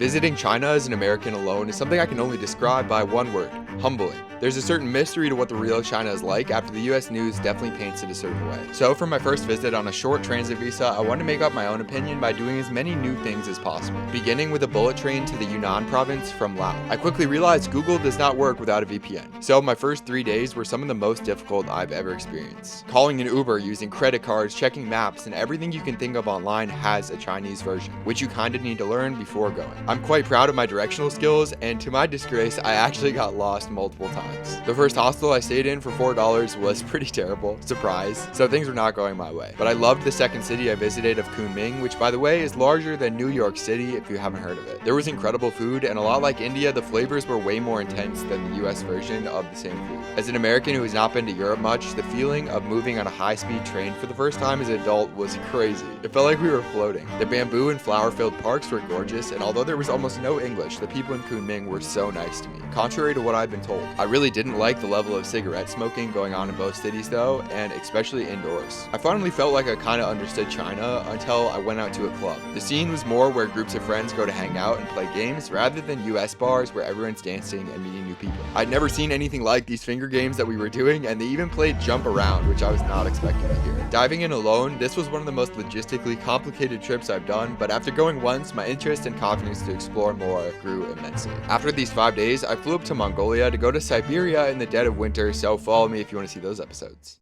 Visiting China as an American alone is something I can only describe by one word: humbling. There's a certain mystery to what the real China is like after the US news definitely paints it a certain way. So for my first visit on a short transit visa, I wanted to make up my own opinion by doing as many new things as possible, beginning with a bullet train to the Yunnan province from Laos. I quickly realized Google does not work without a VPN, so my first 3 days were some of the most difficult I've ever experienced. Calling an Uber, using credit cards, checking maps, and everything you can think of online has a Chinese version, which you kinda need to learn before going. I'm quite proud of my directional skills, and to my disgrace, I actually got lost multiple times. The first hostel I stayed in for $4 was pretty terrible, surprise, so things were not going my way. But I loved the second city I visited of Kunming, which by the way is larger than New York City if you haven't heard of it. There was incredible food, and a lot like India, the flavors were way more intense than the US version of the same food. As an American who has not been to Europe much, the feeling of moving on a high-speed train for the first time as an adult was crazy. It felt like we were floating. The bamboo and flower-filled parks were gorgeous, and although there was almost no English, the people in Kunming were so nice to me, contrary to what I've been told. I really didn't like the level of cigarette smoking going on in both cities though, and especially indoors. I finally felt like I kinda understood China until I went out to a club. The scene was more where groups of friends go to hang out and play games rather than US bars where everyone's dancing and meeting new people. I'd never seen anything like these finger games that we were doing, and they even played jump around, which I was not expecting to hear. Diving in alone, this was one of the most logistically complicated trips I've done, but after going once, my interest and confidence to explore more grew immensely. After these 5 days, I flew up to Mongolia to go to Siberia in the dead of winter, so follow me if you want to see those episodes.